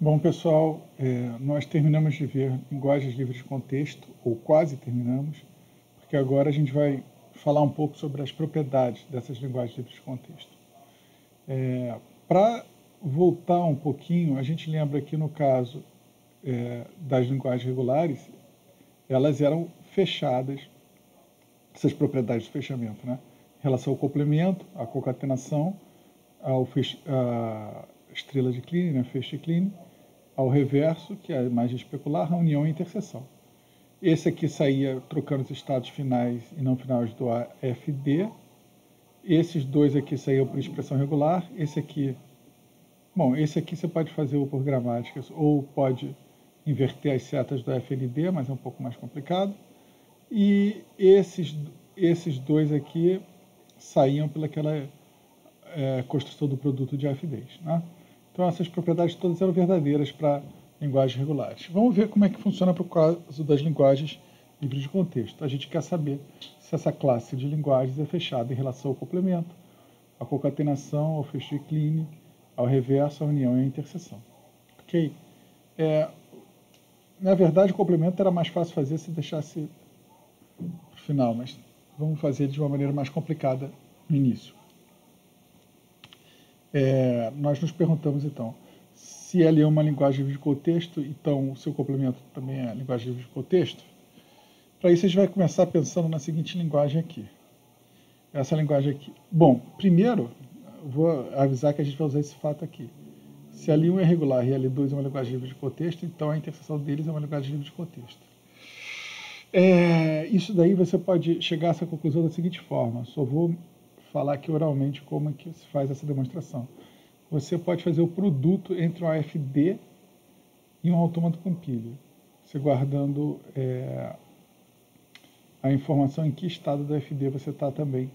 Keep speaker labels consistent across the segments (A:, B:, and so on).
A: Bom, pessoal, nós terminamos de ver linguagens livres de contexto, ou quase terminamos, porque agora a gente vai falar um pouco sobre as propriedades dessas linguagens livres de contexto. Para voltar um pouquinho, a gente lembra que no caso das linguagens regulares, elas eram fechadas, essas propriedades do fechamento, né? Em relação ao complemento, à concatenação, à estrela de Kleene, né? Feixe de Kleene, ao reverso, que é a imagem especular, a união e a interseção. Esse aqui saía trocando os estados finais e não finais do AFD. Esses dois aqui saíam por expressão regular. Esse aqui você pode fazer ou por gramáticas ou pode inverter as setas do FND, mas é um pouco mais complicado. E esses dois aqui saíam pelaquela construção do produto de AFDs, né? Então, essas propriedades todas eram verdadeiras para linguagens regulares. Vamos ver como é que funciona para o caso das linguagens livres de contexto. A gente quer saber se essa classe de linguagens é fechada em relação ao complemento, à concatenação, ao fecho de Kleene, ao reverso, à união e à interseção. Ok? Na verdade, o complemento era mais fácil fazer se deixasse para o final, mas vamos fazer de uma maneira mais complicada no início. Nós nos perguntamos, então, se L é uma linguagem livre de contexto, então o seu complemento também é linguagem livre de contexto. Para isso, a gente vai começar pensando na seguinte linguagem aqui. Essa linguagem aqui. Bom, primeiro, vou avisar que a gente vai usar esse fato aqui. Se L1 é regular e L2 é uma linguagem livre de contexto, então a interseção deles é uma linguagem livre de contexto. Isso daí você pode chegar a essa conclusão da seguinte forma. Só vou falar aqui oralmente como é que se faz essa demonstração. Você pode fazer o produto entre um AFD e um autômato compilha, você guardando a informação em que estado do AFD você está também.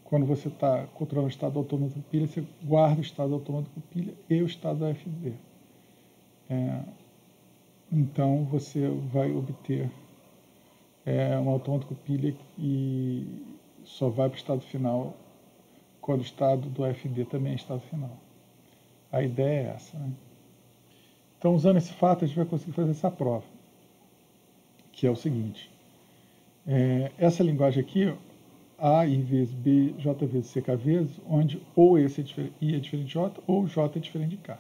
A: Quando você está controlando o estado do autômato compilha, você guarda o estado do autômato compilha e o estado do AFD. Então, você vai obter um autômato compilha e só vai para o estado final quando o estado do AFD também é estado final. A ideia é essa, né? Então, usando esse fato, a gente vai conseguir fazer essa prova, que é o seguinte. Essa linguagem aqui, A I vezes B, J vezes CK vezes, onde ou I é diferente de J ou J é diferente de K.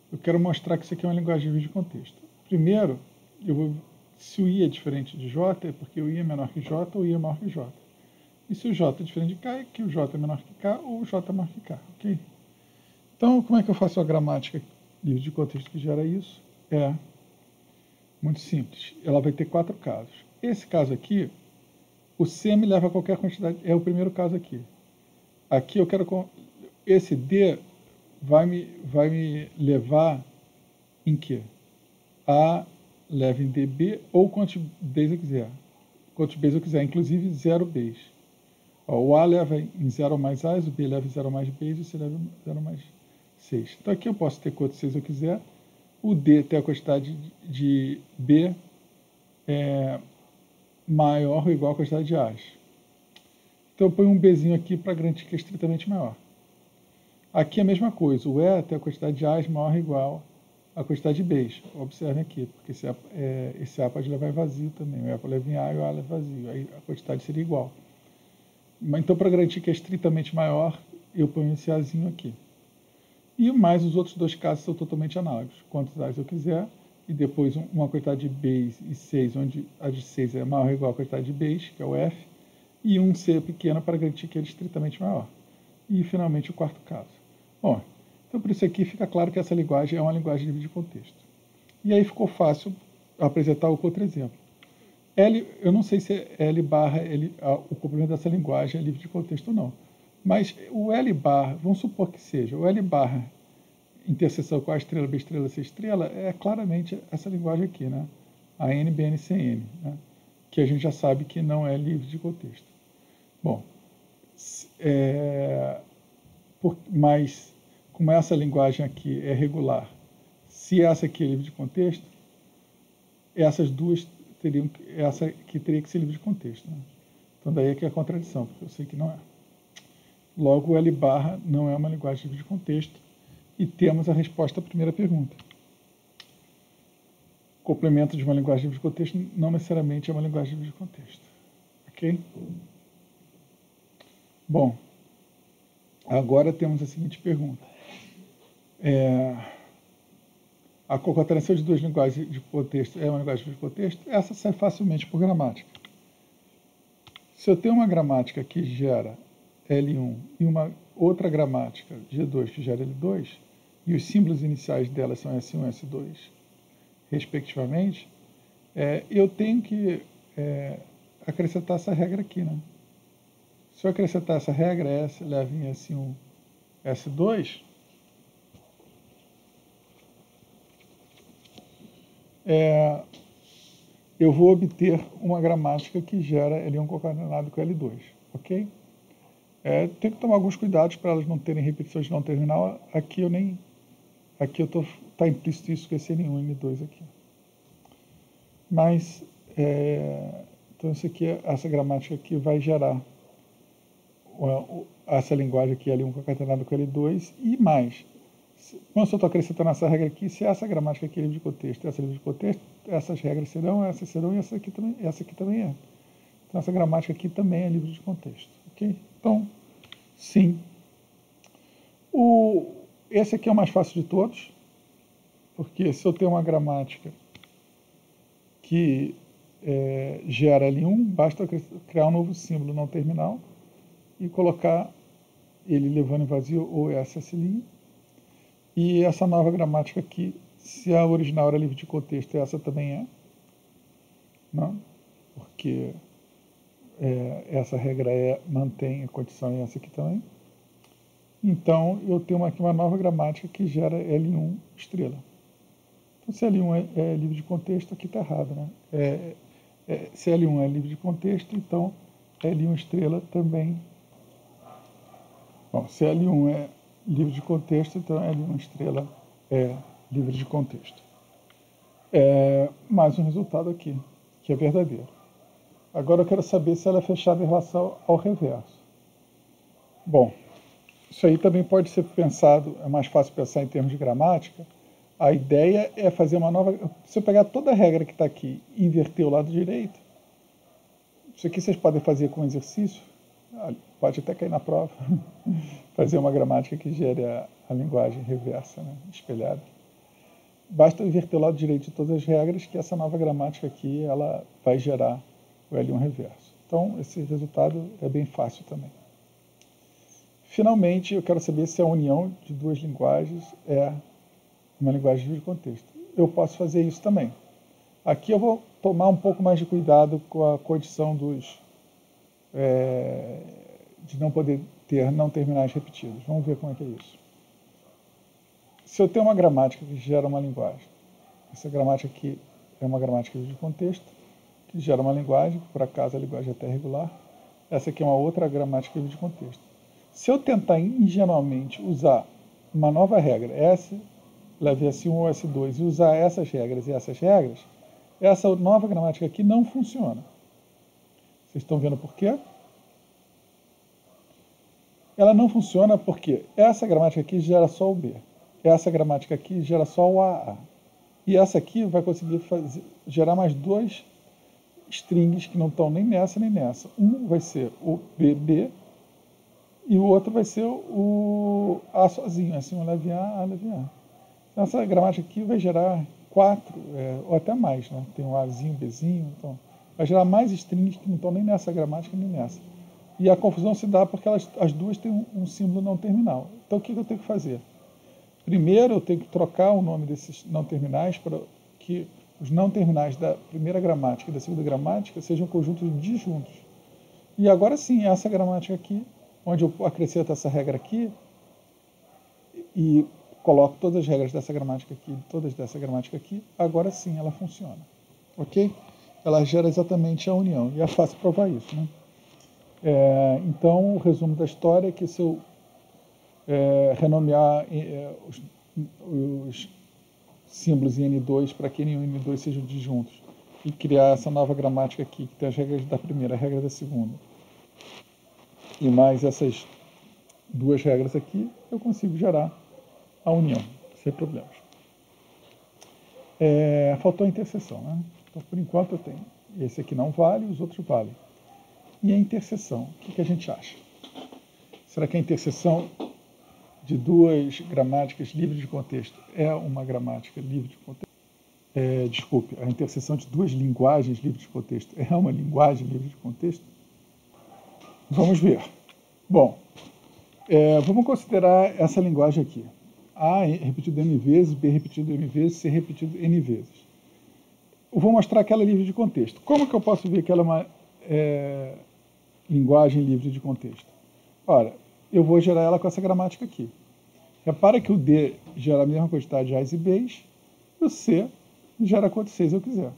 A: Eu quero mostrar que isso aqui é uma linguagem livre de contexto. Primeiro, se o I é diferente de J, é porque o I é menor que J ou o I é maior que J. E se o J é diferente de K, é que o J é menor que K ou o J é maior que K, ok? Então, como é que eu faço a gramática livre de contexto que gera isso? É muito simples. Ela vai ter 4 casos. Esse caso aqui, o C me leva a qualquer quantidade, é o primeiro caso aqui. Aqui eu quero... Esse D vai me levar em quê? A leva em DB ou quantos Bs eu quiser. Quantos Bs eu quiser, inclusive 0 Bs. O A leva em 0 mais As, o B leva em 0 mais Bs e o C leva em 0 mais Cs. Então aqui eu posso ter quantos Cs eu quiser. O D tem a quantidade de B maior ou igual à quantidade de As. Então eu ponho um Bzinho aqui para garantir que é estritamente maior. Aqui é a mesma coisa. O E tem a quantidade de As maior ou igual à quantidade de Bs. Observem aqui, porque esse A pode levar em vazio também. O E pode levar em A e o A leva vazio. Aí a quantidade seria igual. Então, para garantir que é estritamente maior, eu ponho esse Azinho aqui. E mais os outros dois casos são totalmente análogos. Quantos As eu quiser, e depois uma quantidade de Bs e Cs, onde a de 6 é maior ou igual à quantidade de Bs, que é o F, e um C pequeno para garantir que ele é estritamente maior. E, finalmente, o quarto caso. Bom, então por isso aqui fica claro que essa linguagem é uma linguagem livre de contexto. E aí ficou fácil apresentar o outro exemplo. Eu não sei se L barra, o complemento dessa linguagem é livre de contexto ou não. Mas o L barra, vamos supor que seja, o L barra interseção com A estrela, B estrela, C estrela, é claramente essa linguagem aqui, né? A N, B, N, C, N, né? Que a gente já sabe que não é livre de contexto. Bom, mas como essa linguagem aqui é regular, se essa aqui é livre de contexto, essas duas essa aqui teria que ser livre de contexto, né? Então daí é que é a contradição, porque eu sei que não é. Logo, o L barra não é uma linguagem livre de contexto, e temos a resposta à primeira pergunta. Complemento de uma linguagem livre de contexto não necessariamente é uma linguagem livre de contexto. Ok? Bom, agora temos a seguinte pergunta. A concatenação de duas linguagens de contexto é uma linguagem livre de contexto? Essa sai facilmente por gramática. Se eu tenho uma gramática que gera L1 e uma outra gramática G2 que gera L2, e os símbolos iniciais delas são S1 e S2, respectivamente, eu tenho que acrescentar essa regra aqui, né? Se eu acrescentar essa regra, S leva em S1, S2, eu vou obter uma gramática que gera L1 concatenado com L2, ok? Tem que tomar alguns cuidados para elas não terem repetições de não terminal. Aqui está implícito isso com esse N1 e N2 aqui. Mas, então essa gramática aqui vai gerar essa linguagem aqui, L1 concatenado com L2, e mais. Quando eu estou acrescentando essa regra aqui, se essa gramática aqui é livre de contexto, essa é livre de contexto, essas regras serão, essas serão, e essa aqui também é. Então, essa gramática aqui também é livre de contexto. Ok? Então, sim. Esse aqui é o mais fácil de todos, porque se eu tenho uma gramática que gera L1, basta criar um novo símbolo não terminal e colocar ele levando em vazio ou SS'. E essa nova gramática aqui, se a original era livre de contexto, essa também é. Não? Porque essa regra mantém a condição e essa aqui também. Então, eu tenho aqui uma nova gramática que gera L1 estrela. Então, se L1 é livre de contexto, aqui está errado, né? Se L1 é livre de contexto, então L1 estrela também. Bom, se L1 é livre de contexto, então L1 estrela é livre de contexto. Mais um resultado aqui, que é verdadeiro. Agora eu quero saber se ela é fechada em relação ao reverso. Bom, isso aí também pode ser pensado, é mais fácil pensar em termos de gramática. A ideia é fazer uma nova... Se eu pegar toda a regra que está aqui e inverter o lado direito, isso aqui vocês podem fazer com exercício, pode até cair na prova, fazer uma gramática que gere a linguagem reversa, né, espelhada. Basta inverter o lado direito de todas as regras que essa nova gramática aqui ela vai gerar o L1 reverso. Então, esse resultado é bem fácil também. Finalmente, eu quero saber se a união de duas linguagens é uma linguagem livre de contexto. Eu posso fazer isso também. Aqui eu vou tomar um pouco mais de cuidado com a condição de não poder ter não terminais repetidos. Vamos ver como é que é isso. Se eu tenho uma gramática que gera uma linguagem, essa gramática aqui é uma gramática livre de contexto, que gera uma linguagem, por acaso a linguagem é até regular, essa aqui é uma outra gramática livre de contexto. Se eu tentar ingenuamente usar uma nova regra, S leva S1 ou S2, e usar essas regras e essas regras, essa nova gramática aqui não funciona. Vocês estão vendo por quê? Ela não funciona porque essa gramática aqui gera só o B. Essa gramática aqui gera só o AA. E essa aqui vai conseguir gerar mais dois strings que não estão nem nessa nem nessa. Um vai ser o BB e o outro vai ser o A sozinho, assim, um leve A, A leve A. Então, essa gramática aqui vai gerar 4, ou até mais, né? Tem um Azinho, Bzinho, então vai gerar mais strings que não estão nem nessa gramática nem nessa. E a confusão se dá porque as duas têm um símbolo não terminal. Então, o que eu tenho que fazer? Primeiro, eu tenho que trocar o nome desses não terminais para que os não terminais da primeira gramática e da segunda gramática sejam conjuntos disjuntos. E agora sim, essa gramática aqui, onde eu acrescento essa regra aqui e coloco todas as regras dessa gramática aqui, todas dessa gramática aqui, agora sim ela funciona. Ok? Ela gera exatamente a união. E é fácil provar isso, né? Então, o resumo da história é que se eu renomear os símbolos em N2 para que N1 e N2 sejam disjuntos e criar essa nova gramática aqui, que tem as regras da primeira, a regra da segunda, e mais essas duas regras aqui, eu consigo gerar a união, sem problemas. Faltou a interseção, né? Então, por enquanto eu tenho. Esse aqui não vale, os outros valem. E a interseção, o que a gente acha? Será que a interseção de duas gramáticas livres de contexto é uma gramática livre de contexto? Desculpe, a interseção de duas linguagens livres de contexto é uma linguagem livre de contexto? Vamos ver. Bom, vamos considerar essa linguagem aqui. A repetido N vezes, B repetido N vezes, C repetido N vezes. Eu vou mostrar que ela é livre de contexto. Como que eu posso ver que ela é uma linguagem livre de contexto? Ora, eu vou gerar ela com essa gramática aqui. Repara que o D gera a mesma quantidade de A's e B's, e o C gera quantos C's eu quiser.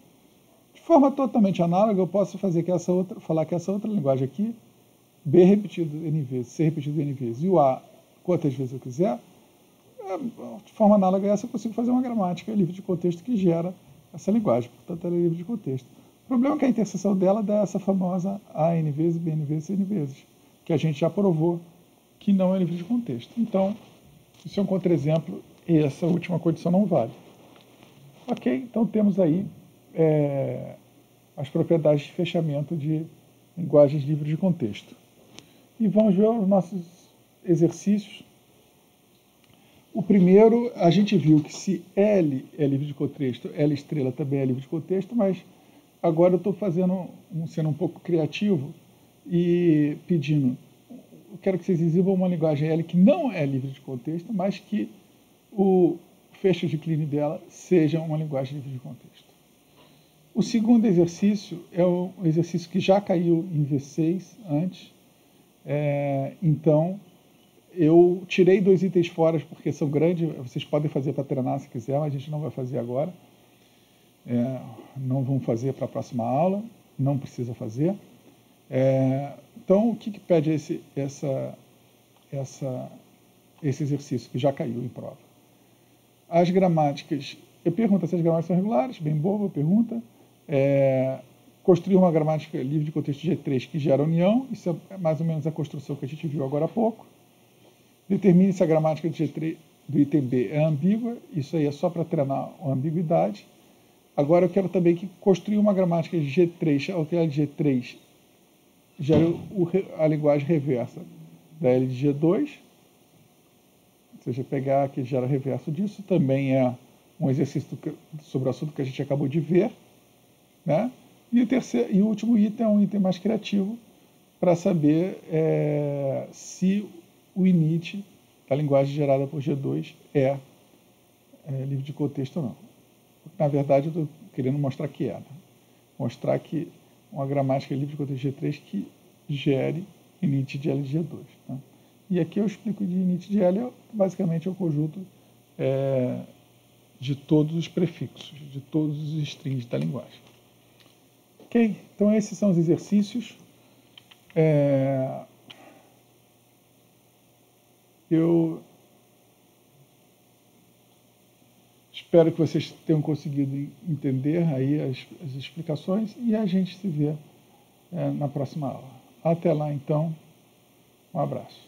A: De forma totalmente análoga, eu posso falar que essa outra linguagem aqui, B repetido N vezes, C repetido N vezes, e o A quantas vezes eu quiser, de forma análoga a essa, eu consigo fazer uma gramática livre de contexto que gera essa linguagem, portanto ela é livre de contexto. O problema é que a interseção dela dá essa famosa A N vezes, B N vezes, N vezes, que a gente já provou que não é livre de contexto. Então, isso é um contra-exemplo e essa última condição não vale. Ok, então temos aí as propriedades de fechamento de linguagens livres de contexto. E vamos ver os nossos exercícios. O primeiro, a gente viu que se L é livre de contexto, L estrela também é livre de contexto, mas agora eu estou sendo um pouco criativo e pedindo, eu quero que vocês exibam uma linguagem L que não é livre de contexto, mas que o fecho de clean dela seja uma linguagem livre de contexto. O segundo exercício é um exercício que já caiu em V6 antes, então eu tirei 2 itens fora porque são grandes, vocês podem fazer para treinar se quiser, mas a gente não vai fazer agora. Não vamos fazer para a próxima aula, não precisa fazer. Então, o que pede esse exercício que já caiu em prova? As gramáticas, eu pergunto se as gramáticas são regulares, bem boa a pergunta. Construir uma gramática livre de contexto G3 que gera união, isso é mais ou menos a construção que a gente viu agora há pouco. Determine se a gramática de G3 do item B é ambígua, isso aí é só para treinar a ambiguidade. Agora eu quero também que construir uma gramática de G3, ou que a de G3 gere a linguagem reversa da L de G2. Ou seja, pegar que gera reverso disso, também é um exercício sobre o assunto que a gente acabou de ver. Né? E o último item é um item mais criativo para saber se o init da linguagem gerada por G2 é livre de contexto ou não. Na verdade, eu estou querendo mostrar que é. Né? Mostrar que uma gramática livre de contexto G3 que gere init de L de G2. Né? E aqui eu explico de init de L, basicamente é o conjunto de todos os prefixos, de todos os strings da linguagem. Ok? Então esses são os exercícios. Eu espero que vocês tenham conseguido entender aí as explicações e a gente se vê na próxima aula. Até lá, então. Um abraço.